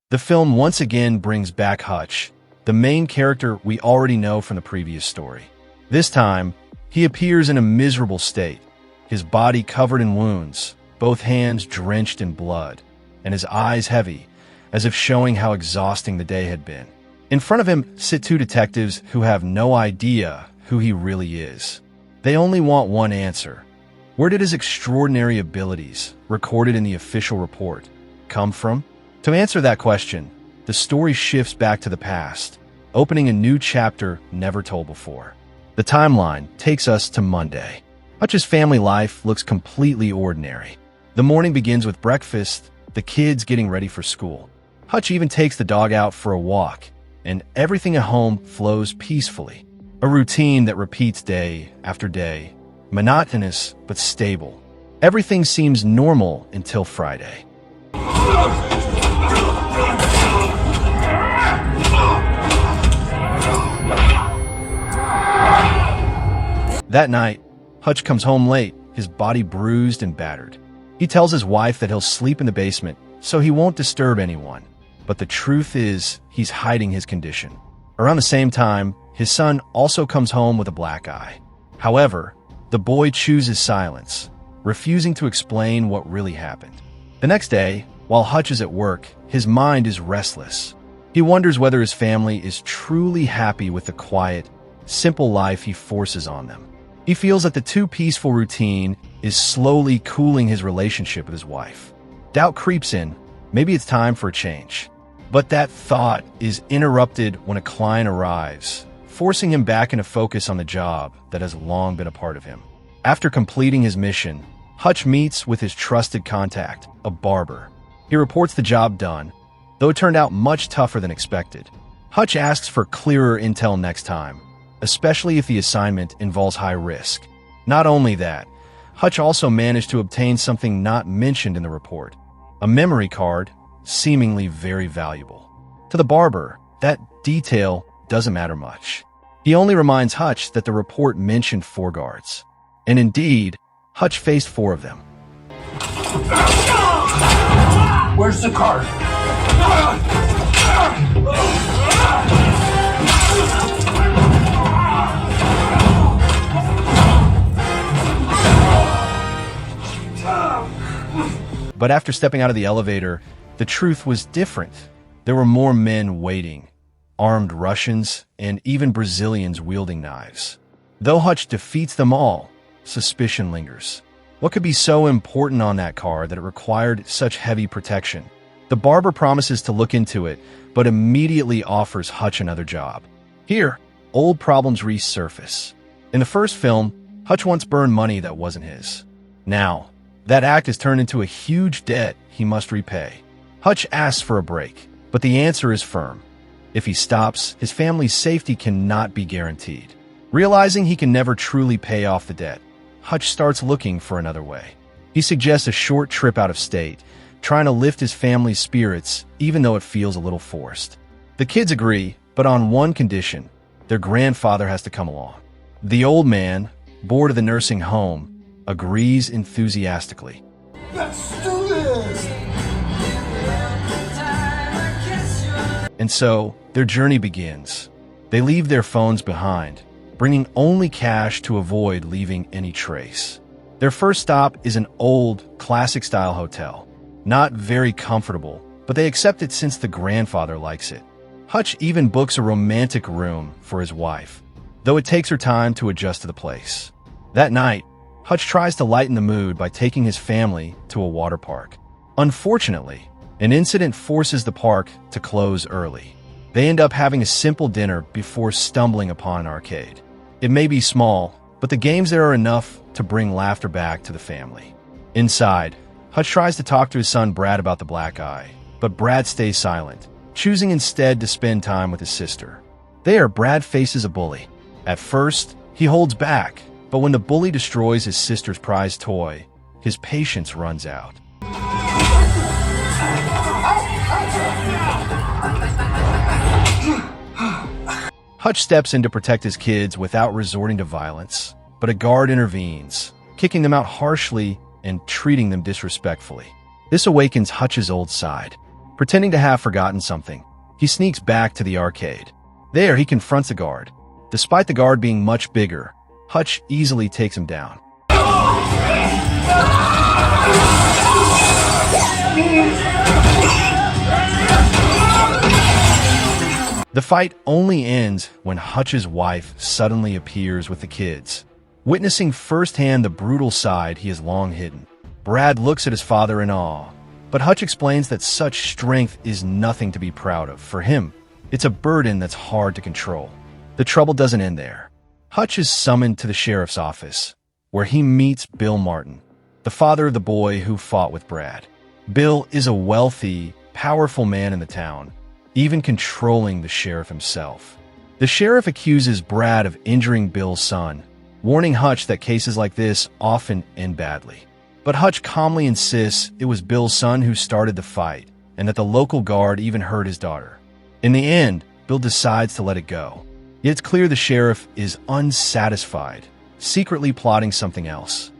The film once again brings back Hutch, the main character we already know from the previous story. This time, he appears in a miserable state, his body covered in wounds, both hands drenched in blood, and his eyes heavy, as if showing how exhausting the day had been. In front of him sit two detectives who have no idea who he really is. They only want one answer. Where did his extraordinary abilities, recorded in the official report, come from? To answer that question, the story shifts back to the past, opening a new chapter never told before. The timeline takes us to Monday. Hutch's family life looks completely ordinary. The morning begins with breakfast, the kids getting ready for school. Hutch even takes the dog out for a walk, and everything at home flows peacefully. A routine that repeats day after day, monotonous but stable. Everything seems normal until Friday. That night, Hutch comes home late, his body bruised and battered. He tells his wife that he'll sleep in the basement so he won't disturb anyone. But the truth is, he's hiding his condition. Around the same time, his son also comes home with a black eye. However, the boy chooses silence, refusing to explain what really happened. The next day, while Hutch is at work, his mind is restless. He wonders whether his family is truly happy with the quiet, simple life he forces on them. He feels that the too peaceful routine is slowly cooling his relationship with his wife. Doubt creeps in. Maybe it's time for a change. But that thought is interrupted when a client arrives, forcing him back into focus on the job that has long been a part of him. After completing his mission, Hutch meets with his trusted contact, a barber. He reports the job done, though it turned out much tougher than expected. Hutch asks for clearer intel next time, especially if the assignment involves high risk. Not only that, Hutch also managed to obtain something not mentioned in the report, a memory card, seemingly very valuable. To the barber, that detail doesn't matter much. He only reminds Hutch that the report mentioned 4 guards. And indeed, Hutch faced 4 of them. Where's the card? But after stepping out of the elevator, the truth was different. There were more men waiting, armed Russians and even Brazilians wielding knives. Though Hutch defeats them all, suspicion lingers. What could be so important on that car that it required such heavy protection? The barber promises to look into it, but immediately offers Hutch another job. Here, old problems resurface. In the first film, Hutch once burned money that wasn't his. Now, that act is turned into a huge debt he must repay. Hutch asks for a break, but the answer is firm. If he stops, his family's safety cannot be guaranteed. Realizing he can never truly pay off the debt, Hutch starts looking for another way. He suggests a short trip out of state, trying to lift his family's spirits even though it feels a little forced. The kids agree, but on one condition: their grandfather has to come along. The old man, bored of the nursing home, agrees enthusiastically. Let's do this! And so, their journey begins. They leave their phones behind, bringing only cash to avoid leaving any trace. Their first stop is an old, classic-style hotel. Not very comfortable, but they accept it since the grandfather likes it. Hutch even books a romantic room for his wife, though it takes her time to adjust to the place. That night, Hutch tries to lighten the mood by taking his family to a water park. Unfortunately, an incident forces the park to close early. They end up having a simple dinner before stumbling upon an arcade. It may be small, but the games there are enough to bring laughter back to the family. Inside, Hutch tries to talk to his son Brad about the black eye, but Brad stays silent, choosing instead to spend time with his sister. There, Brad faces a bully. At first, he holds back, but when the bully destroys his sister's prized toy, his patience runs out. Hutch steps in to protect his kids without resorting to violence, but a guard intervenes, kicking them out harshly and treating them disrespectfully. This awakens Hutch's old side. Pretending to have forgotten something, he sneaks back to the arcade. There, he confronts the guard. Despite the guard being much bigger, Hutch easily takes him down. The fight only ends when Hutch's wife suddenly appears with the kids. Witnessing firsthand the brutal side he has long hidden, Brad looks at his father in awe. But Hutch explains that such strength is nothing to be proud of. For him, it's a burden that's hard to control. The trouble doesn't end there. Hutch is summoned to the sheriff's office, where he meets Bill Martin, the father of the boy who fought with Brad. Bill is a wealthy, powerful man in the town, even controlling the sheriff himself. The sheriff accuses Brad of injuring Bill's son, warning Hutch that cases like this often end badly. But Hutch calmly insists it was Bill's son who started the fight, and that the local guard even hurt his daughter. In the end, Bill decides to let it go. Yet it's clear the sheriff is unsatisfied, secretly plotting something else.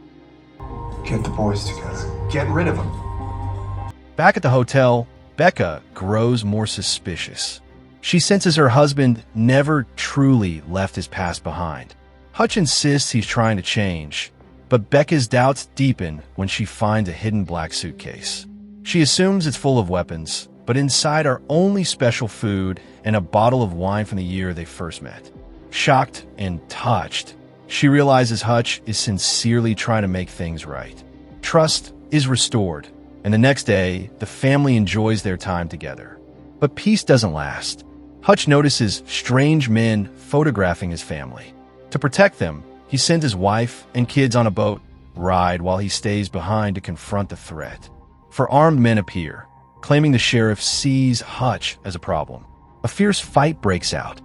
Get the boys together. Get rid of them. Back at the hotel, Becca grows more suspicious. She senses her husband never truly left his past behind. Hutch insists he's trying to change, but Becca's doubts deepen when she finds a hidden black suitcase. She assumes it's full of weapons, but inside are only special food and a bottle of wine from the year they first met. Shocked and touched, she realizes Hutch is sincerely trying to make things right. Trust is restored, and the next day, the family enjoys their time together. But peace doesn't last. Hutch notices strange men photographing his family. To protect them, he sends his wife and kids on a boat ride while he stays behind to confront the threat. For armed men appear, claiming the sheriff sees Hutch as a problem. A fierce fight breaks out.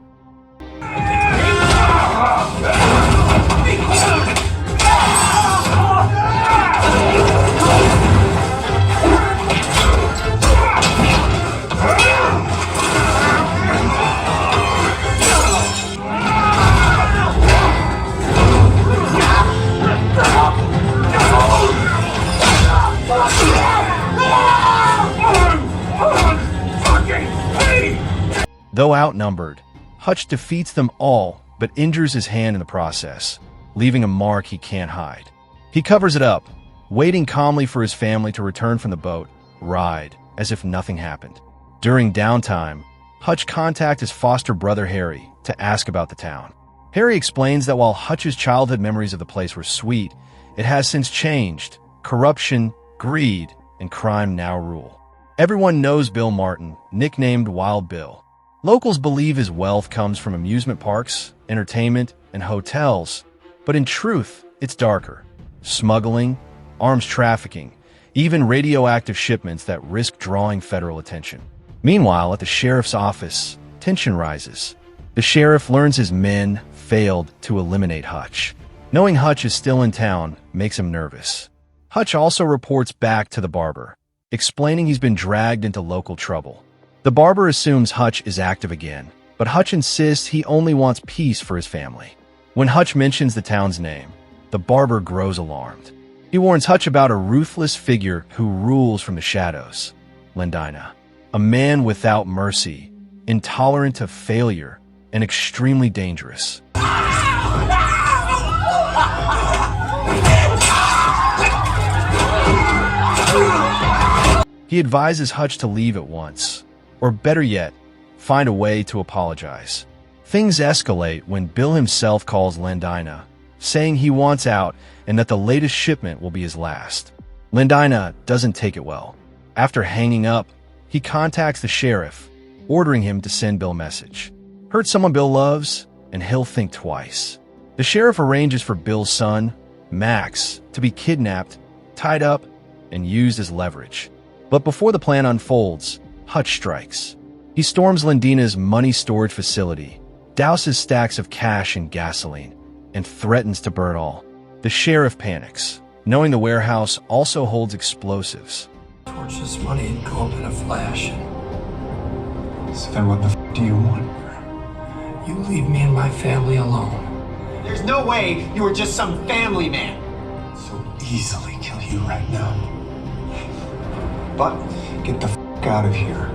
Though outnumbered, Hutch defeats them all but injures his hand in the process, leaving a mark he can't hide. He covers it up, waiting calmly for his family to return from the boat ride as if nothing happened. During downtime, Hutch contacts his foster brother Harry to ask about the town. Harry explains that while Hutch's childhood memories of the place were sweet, it has since changed. Corruption, greed, and crime now rule. Everyone knows Bill Martin, nicknamed Wild Bill. Locals believe his wealth comes from amusement parks, entertainment, and hotels, but in truth, it's darker. Smuggling, arms trafficking, even radioactive shipments that risk drawing federal attention. Meanwhile, at the sheriff's office, tension rises. The sheriff learns his men failed to eliminate Hutch. Knowing Hutch is still in town makes him nervous. Hutch also reports back to the barber, explaining he's been dragged into local trouble. The barber assumes Hutch is active again, but Hutch insists he only wants peace for his family. When Hutch mentions the town's name, the barber grows alarmed. He warns Hutch about a ruthless figure who rules from the shadows, Lendina, a man without mercy, intolerant of failure, and extremely dangerous. He advises Hutch to leave at once, or better yet, find a way to apologize. Things escalate when Bill himself calls Lendina, saying he wants out and that the latest shipment will be his last. Lendina doesn't take it well. After hanging up, he contacts the sheriff, ordering him to send Bill a message. Hurt someone Bill loves, and he'll think twice. The sheriff arranges for Bill's son, Max, to be kidnapped, tied up, and used as leverage. But before the plan unfolds, Hutch strikes. He storms Lendina's money storage facility, douses stacks of cash in gasoline, and threatens to burn all. The sheriff panics, knowing the warehouse also holds explosives. Torch this money and go up in a flash. So then what the f do you want? You leave me and my family alone. There's no way you were just some family man. So easily kill you right now. But get the f out of here.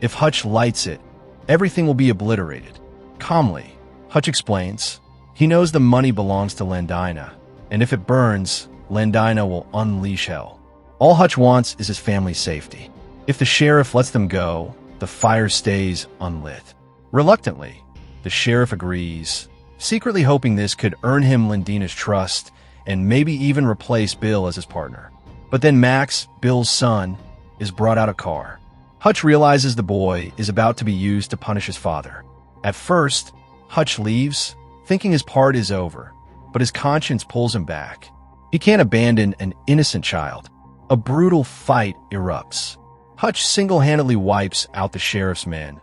If Hutch lights it, everything will be obliterated. Calmly, Hutch explains, he knows the money belongs to Landina, and if it burns, Landina will unleash hell. All Hutch wants is his family's safety. If the sheriff lets them go, the fire stays unlit. Reluctantly, the sheriff agrees, secretly hoping this could earn him Landina's trust and maybe even replace Bill as his partner. But then Max, Bill's son, is brought out a car. Hutch realizes the boy is about to be used to punish his father. At first, Hutch leaves, thinking his part is over, but his conscience pulls him back. He can't abandon an innocent child. A brutal fight erupts. Hutch single-handedly wipes out the sheriff's men.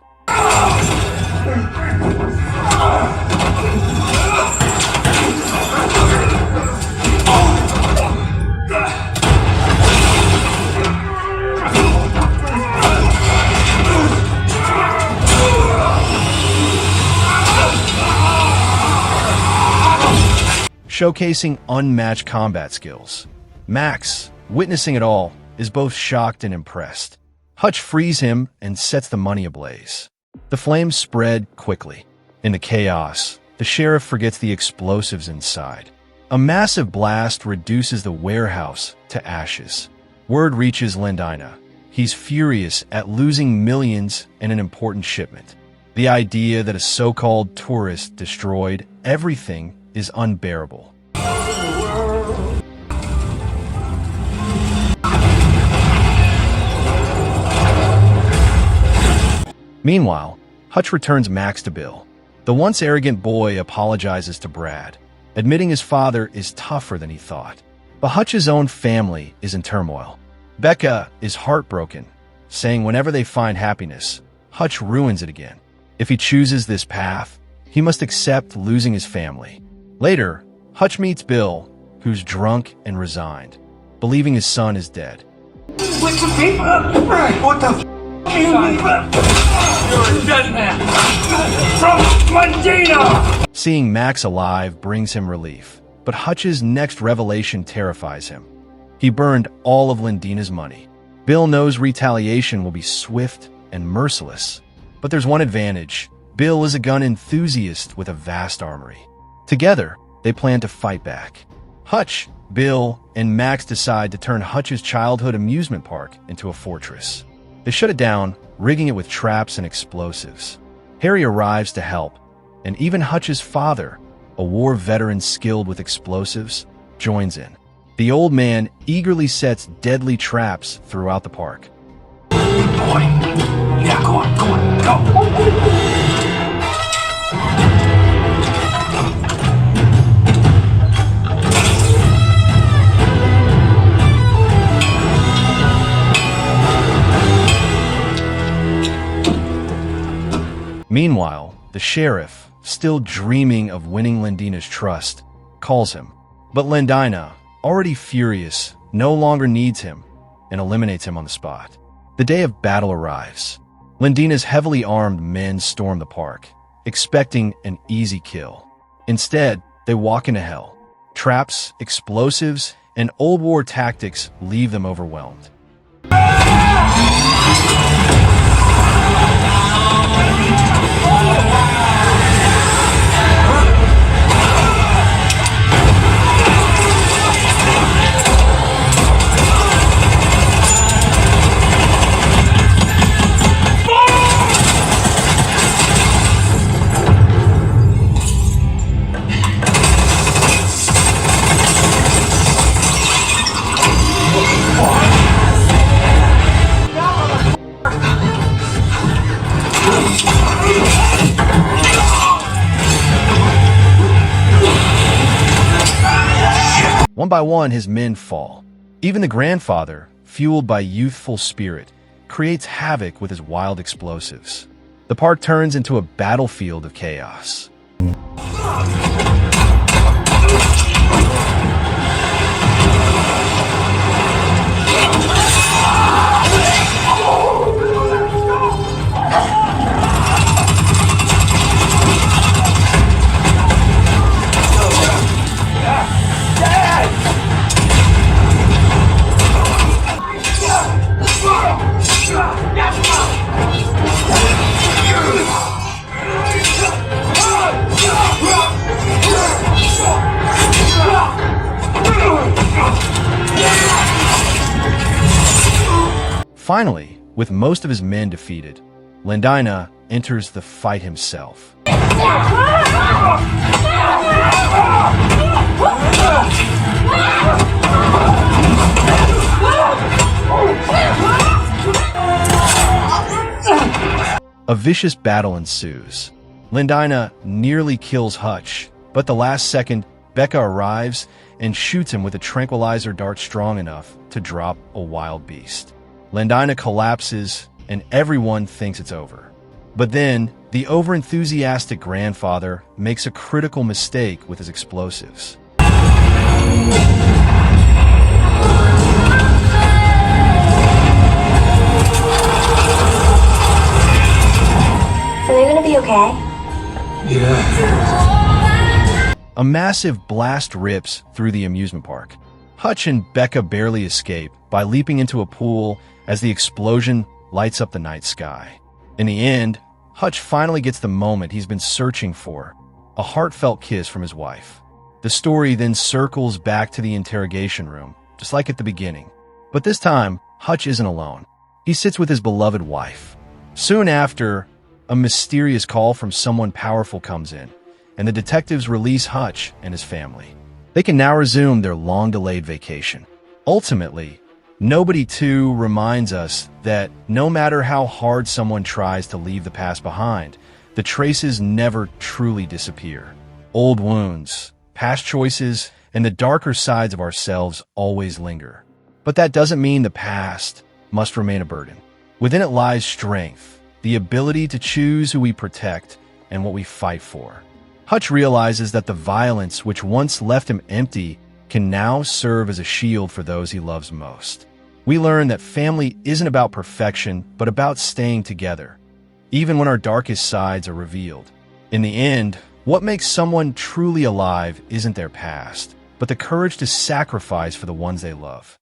Showcasing unmatched combat skills. Max, witnessing it all, is both shocked and impressed. Hutch frees him and sets the money ablaze. The flames spread quickly. In the chaos, the sheriff forgets the explosives inside. A massive blast reduces the warehouse to ashes. Word reaches Landina. He's furious at losing millions and an important shipment. The idea that a so-called tourist destroyed everything is unbearable. Meanwhile, Hutch returns Max to Bill. The once arrogant boy apologizes to Brad, admitting his father is tougher than he thought. But Hutch's own family is in turmoil. Becca is heartbroken, saying whenever they find happiness, Hutch ruins it again. If he chooses this path, he must accept losing his family. Later, Hutch meets Bill, who's drunk and resigned, believing his son is dead. What's the paper? What the f*** you mean? You're a dead man! From Medina! Seeing Max alive brings him relief, but Hutch's next revelation terrifies him. He burned all of Landina's money. Bill knows retaliation will be swift and merciless, but there's one advantage. Bill is a gun enthusiast with a vast armory. Together, they plan to fight back. Hutch, Bill, and Max decide to turn Hutch's childhood amusement park into a fortress. They shut it down, rigging it with traps and explosives. Harry arrives to help, and even Hutch's father, a war veteran skilled with explosives, joins in. The old man eagerly sets deadly traps throughout the park. Boy. Yeah, go on, go. Meanwhile, the sheriff, still dreaming of winning Landina's trust, calls him. But Landina, already furious, no longer needs him and eliminates him on the spot. The day of battle arrives. Landina's heavily armed men storm the park, expecting an easy kill. Instead, they walk into hell. Traps, explosives, and old war tactics leave them overwhelmed. One by one, his men fall. Even the grandfather, fueled by youthful spirit, creates havoc with his wild explosives. The park turns into a battlefield of chaos. Finally, with most of his men defeated, Landina enters the fight himself. A vicious battle ensues. Landina nearly kills Hutch, but the last second, Becca arrives and shoots him with a tranquilizer dart strong enough to drop a wild beast. Landina collapses, and everyone thinks it's over. But then, the overenthusiastic grandfather makes a critical mistake with his explosives. Are they gonna be okay? Yeah. A massive blast rips through the amusement park. Hutch and Becca barely escape by leaping into a pool as the explosion lights up the night sky. In the end, Hutch finally gets the moment he's been searching for, a heartfelt kiss from his wife. The story then circles back to the interrogation room, just like at the beginning. But this time, Hutch isn't alone. He sits with his beloved wife. Soon after, a mysterious call from someone powerful comes in, and the detectives release Hutch and his family. They can now resume their long-delayed vacation. Ultimately, Nobody, too, reminds us that no matter how hard someone tries to leave the past behind, the traces never truly disappear. Old wounds, past choices, and the darker sides of ourselves always linger. But that doesn't mean the past must remain a burden. Within it lies strength, the ability to choose who we protect and what we fight for. Hutch realizes that the violence which once left him empty can now serve as a shield for those he loves most. We learn that family isn't about perfection, but about staying together, even when our darkest sides are revealed. In the end, what makes someone truly alive isn't their past, but the courage to sacrifice for the ones they love.